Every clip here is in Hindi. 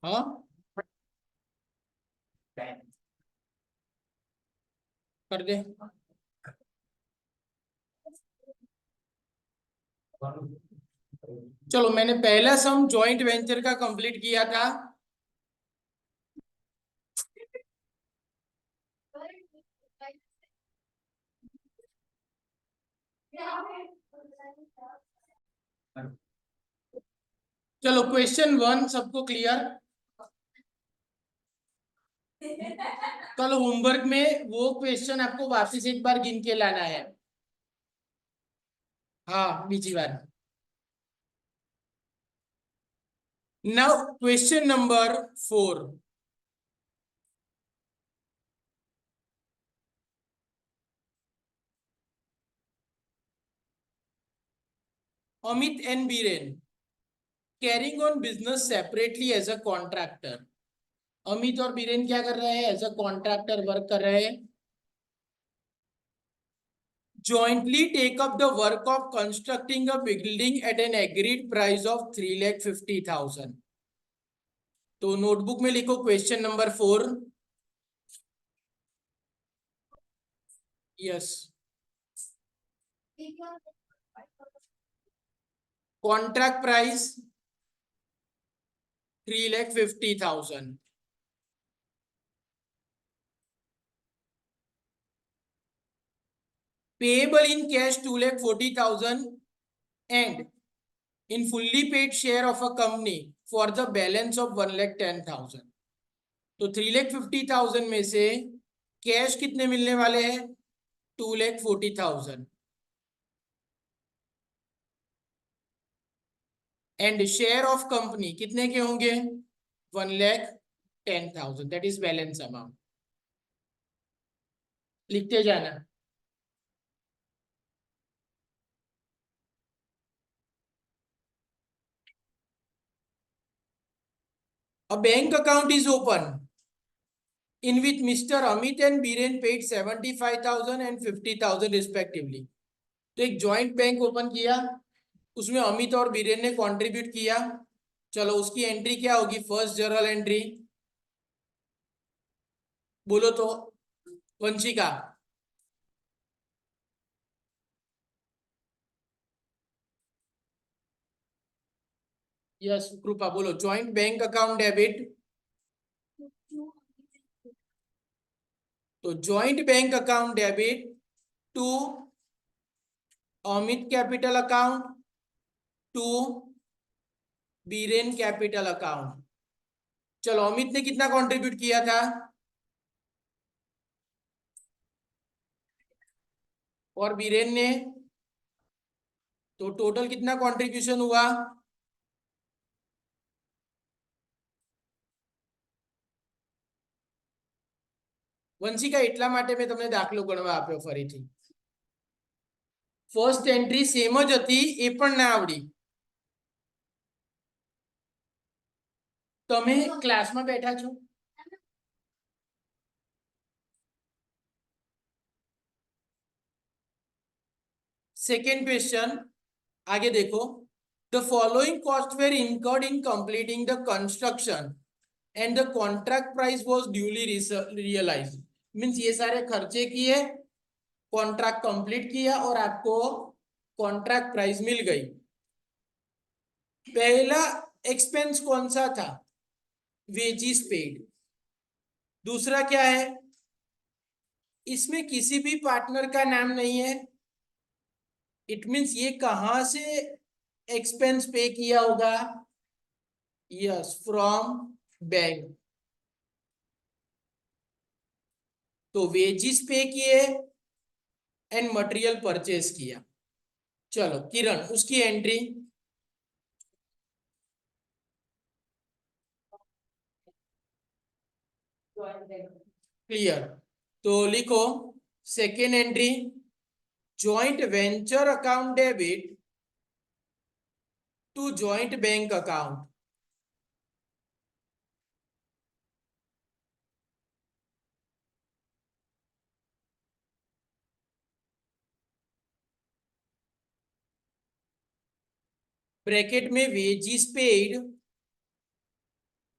हाँ, कर दे। चलो, मैंने पहला सम जॉइंट वेंचर का कंप्लीट किया था। चलो, क्वेश्चन वन सबको क्लियर? कल होमवर्क में वो क्वेश्चन आपको वापस एक बार गिन के लाना है। हाँ, बीजी बार। Now question number 4। Amit and Biren carrying on business separately as a contractor। Amit और बीरेन क्या कर रहे हैं? एज अ कॉन्ट्रैक्टर वर्क कर रहे हैं। jointly take up the work of constructing a building at an agreed price of 3,50,000। तो नोटबुक में लिखो question number 4। Yes. Contract price 3,50,000। payable in cash 2,40,000 and in fully paid share of a company for the balance of 1,10,000। तो 3,50,000 में से कैश कितने मिलने वाले हैं? 2,40,000 एंड शेयर ऑफ कंपनी कितने के होंगे? 1,10,000। That is balance amount. लिखते जाना। A bank account is open in which Mr. Amit and Biren paid 75,000 and 50,000 respectively। तो एक जॉइंट बैंक ओपन किया, उसमें अमित और बीरेन ने कंट्रीब्यूट किया। चलो, उसकी एंट्री क्या होगी? फर्स्ट जर्नल एंट्री बोलो तो, वंशिका। यस, कृपा बोलो। Joint bank account debit. तो joint bank account debit to Amit capital account to Biren capital account. चलो, अमित ने कितना कंट्रीब्यूट किया था? और बीरेन ने? तो टोटल कितना कंट्रीब्यूशन हुआ? વંશિકા, એટલા માટે મેં તમને દાખલો ગણવા આપ્યો ફરીથી। ફર્સ્ટ એન્ટ્રી સેમ જ હતી, એ પણ ના આવડી। તમે ક્લાસમાં બેઠા છો? सेकेंड क्वेश्चन, आगे देखो। The following cost were incurred in completing the construction and the contract price was duly realised. Means ये सारे खर्चे किए, कॉन्ट्रैक्ट कंप्लीट किया और आपको कॉन्ट्रैक्ट प्राइस मिल गई। पहला एक्सपेंस कौन सा था? Wages paid. दूसरा क्या है? इसमें किसी भी पार्टनर का नाम नहीं है। इट मींस ये कहां से एक्सपेंस पे किया होगा? Yes, from bank. तो वेजिस पे किए एंड मटेरियल परचेज किया। चलो किरण, उसकी एंट्री। क्लियर। तो लिखो second entry, joint venture account debit to joint bank account. Bracket में wages paid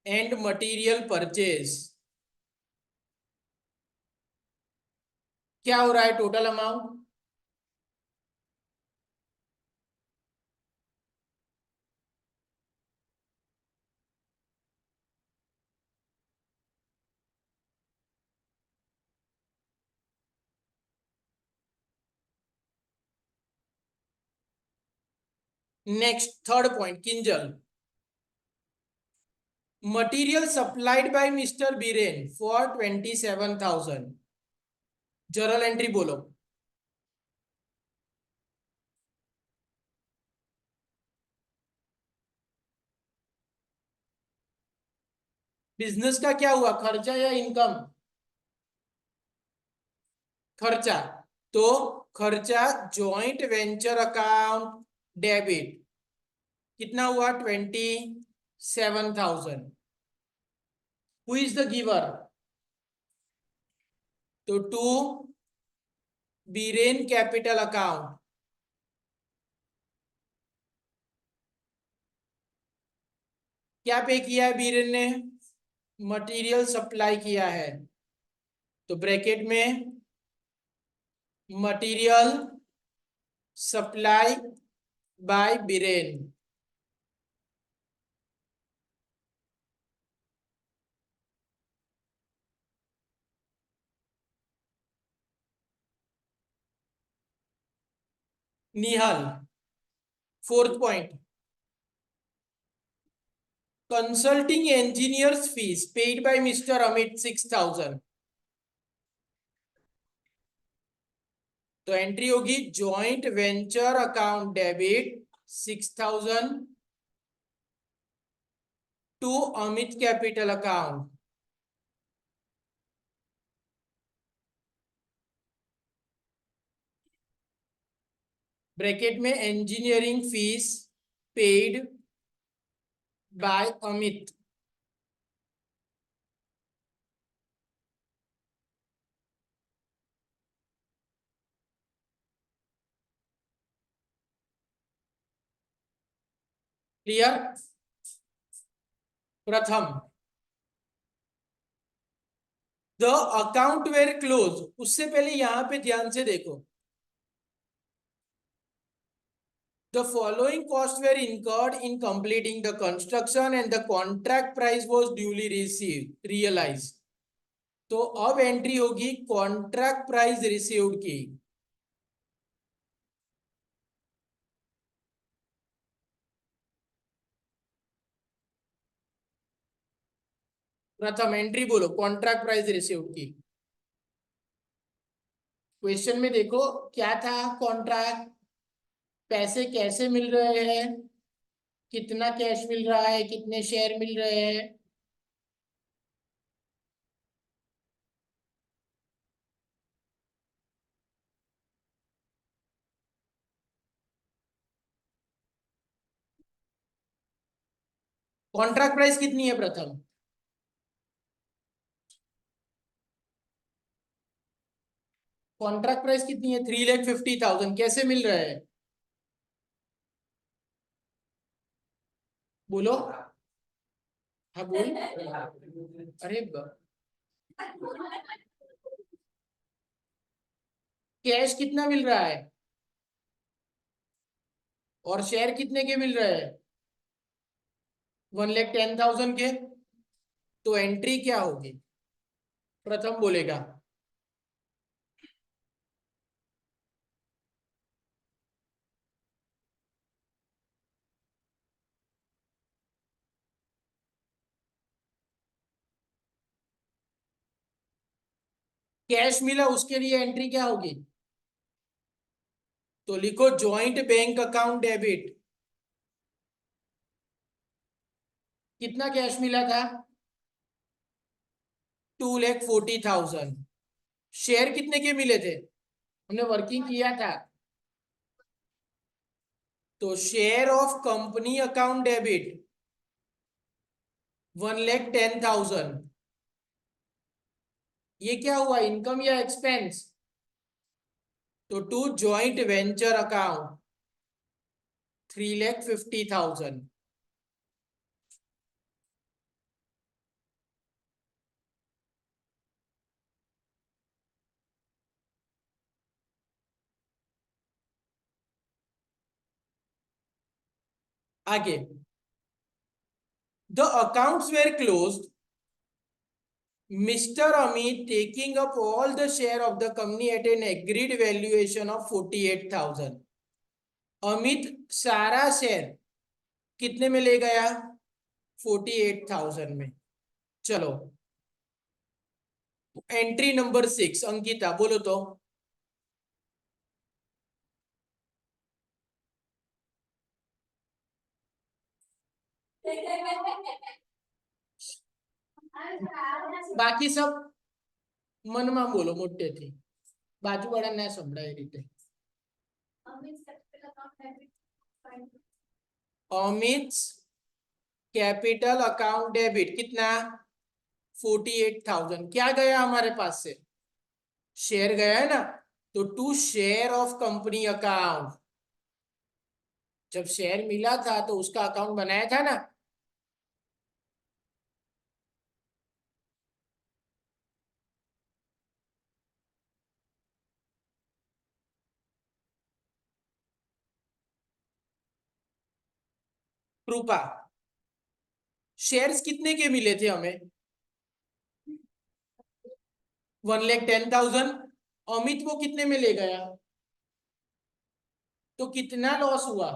and material purchase, क्या हो रहा है total amount? Next third point, Kinjal, material supplied by mister Biren for 27,000, journal entry बोलो। बिजनेस का क्या हुआ, खर्चा या इनकम? खर्चा, तो खर्चा जॉइंट वेंचर अकाउंट डेबिट कितना हुआ, 27,000। Who is the giver? तो टू बीरेन कैपिटल अकाउंट, क्या पे किया है बीरेन ने? मटेरियल सप्लाई किया है, तो ब्रैकेट में material supply by Biren, Nihal. Fourth point, consulting engineers fees paid by mister Amit 6,000, तो एंट्री होगी joint venture account debit 6,000 to Amit capital account, bracket में engineering fees paid by Amit, clear? Pratham, the account were close, उससे पहले यहां पे ध्यान से देखो, the following costs were incurred in completing the construction and the contract price was duly received realized, तो अब एंट्री होगी कॉन्ट्रैक्ट प्राइस रिसीव्ड की, प्रथम एंट्री बोलो कॉन्ट्रैक्ट प्राइस रिसीव्ड की। क्वेश्चन में देखो क्या था, कॉन्ट्रैक्ट, पैसे कैसे मिल रहे हैं, कितना कैश मिल रहा है, कितने शेयर मिल रहे हैं, कॉन्ट्रैक्ट प्राइस कितनी है प्रथम? कॉन्ट्रैक्ट प्राइस कितनी है? 3,50,000, कैसे मिल रहा है बोलो? हाँ बोल। अरे कैश कितना मिल रहा है और शेयर कितने के मिल रहे हैं? 1,10,000 के, तो एंट्री क्या होगी प्रथम बोलेगा? कैश मिला उसके लिए एंट्री क्या होगी? तो लिखो ज्वाइंट बैंक अकाउंट डेबिट, कितना कैश मिला था? 2,40,000। शेयर कितने के मिले थे? हमने वर्किंग किया था, तो share of company account debit 1,10,000, ये क्या हुआ, इनकम या एक्सपेंस? तो टू ज्वाइंट वेंचर अकाउंट 3,50,000, आगे, the accounts were closed, Mr. Amit taking up all the share of the company at an agreed valuation of 48,000. Amit सारा शेयर कितने में ले गया? 48,000 में. चलो, एंट्री नंबर 6, अंकिता बोलो तो. બાકી सब મનમાં બોલો મોટેથી, બાજુવાળા ના સંભળાય એ રીતે. अमित कैपिटल अकाउंट डेबिट कितना? 48,000. क्या गया हमारे पास से? शेयर गया है ना, तो to share of company account. जब शेयर मिला था तो उसका अकाउंट बनाया था ना. कृपा, शेयर्स कितने के मिले थे हमें? 1,10,000. अमित वो कितने में ले गया? तो कितना लॉस हुआ?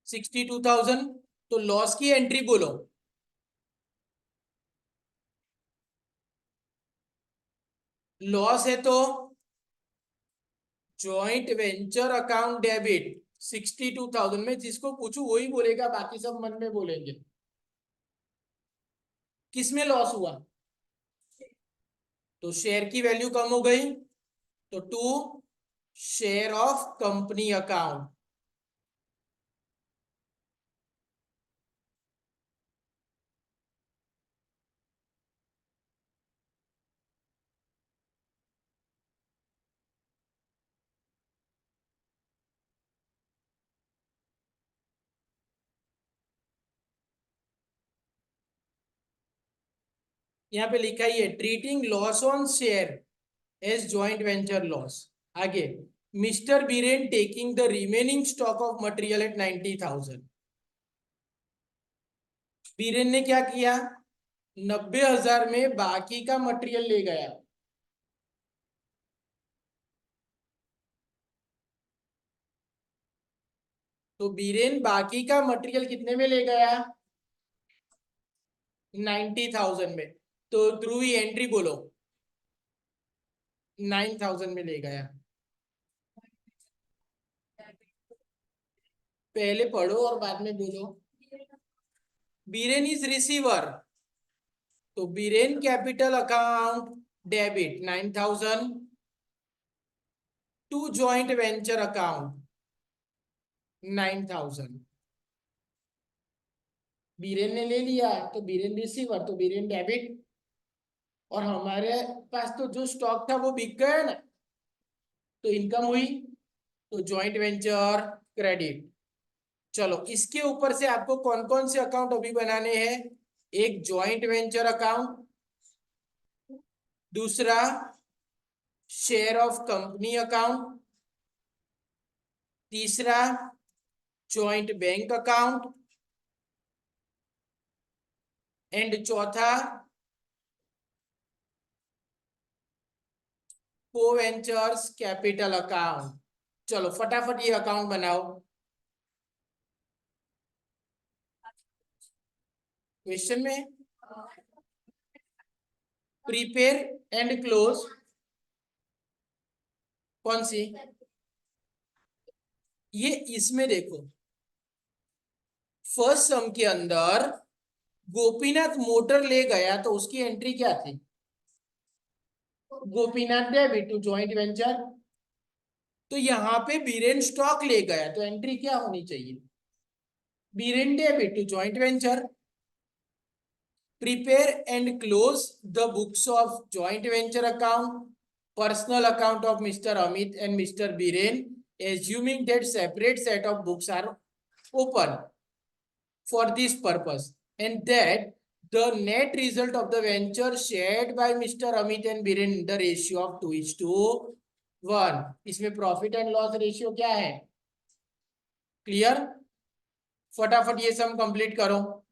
62,000. तो लॉस की एंट्री बोलो. लॉस है तो जॉइंट वेंचर अकाउंट डेबिट 62,000 में. जिसको पूछू वही बोलेगा, बाकी सब मन में बोलेंगे. किसमें लॉस हुआ? तो शेयर की वैल्यू कम हो गई, तो to share of company account. यहाँ पे लिखा ही है treating loss on share as joint venture loss. आगे, mister Biren taking the remaining stock of material at 90,000. Biren ने क्या किया? 90,000 में बाकी का मटेरियल ले गया. तो बीरेन बाकी का मटेरियल कितने में ले गया? 90,000 में. तो ध्रुवी एंट्री बोलो. 9,000 में ले गया. पहले पढ़ो और बाद में बोलो. बीरेन इज रिसीवर, तो Biren capital account debit 9,000 to joint venture account 9,000. Biren ने ले लिया तो बीरेन रिसीवर, तो बीरेन डेबिट. और हमारे पास तो जो स्टॉक था वो बिक गया ना, तो इनकम हुई, तो जॉइंट वेंचर क्रेडिट. चलो, इसके ऊपर से आपको कौन कौन से अकाउंट अभी बनाने हैं? एक जॉइंट वेंचर अकाउंट, दूसरा शेयर ऑफ कंपनी अकाउंट, तीसरा जॉइंट बैंक अकाउंट, एंड चौथा को वेंचर्स कैपिटल अकाउंट. चलो फटाफट ये अकाउंट बनाओ. क्वेश्चन में प्रिपेयर एंड क्लोज कौन सी? ये इसमें देखो, फर्स्ट सम के अंदर गोपीनाथ मोटर ले गया तो उसकी एंट्री क्या थी? Gopinath debit to joint venture. तो यहाँ पे बीरेन स्टॉक ले गया तो एंट्री क्या होनी चाहिए? Biren debit to joint venture. Prepare and close the books of joint venture account, personal account of Mr. Amit and Mr. Biren, assuming that separate set of books are open for this purpose, and that the net result of the venture shared by Mr. Amit and Biren in the ratio of 2:1. इसमें प्रॉफिट एंड लॉस रेशियो क्या है? क्लियर? फटाफट ये सम कंप्लीट करो.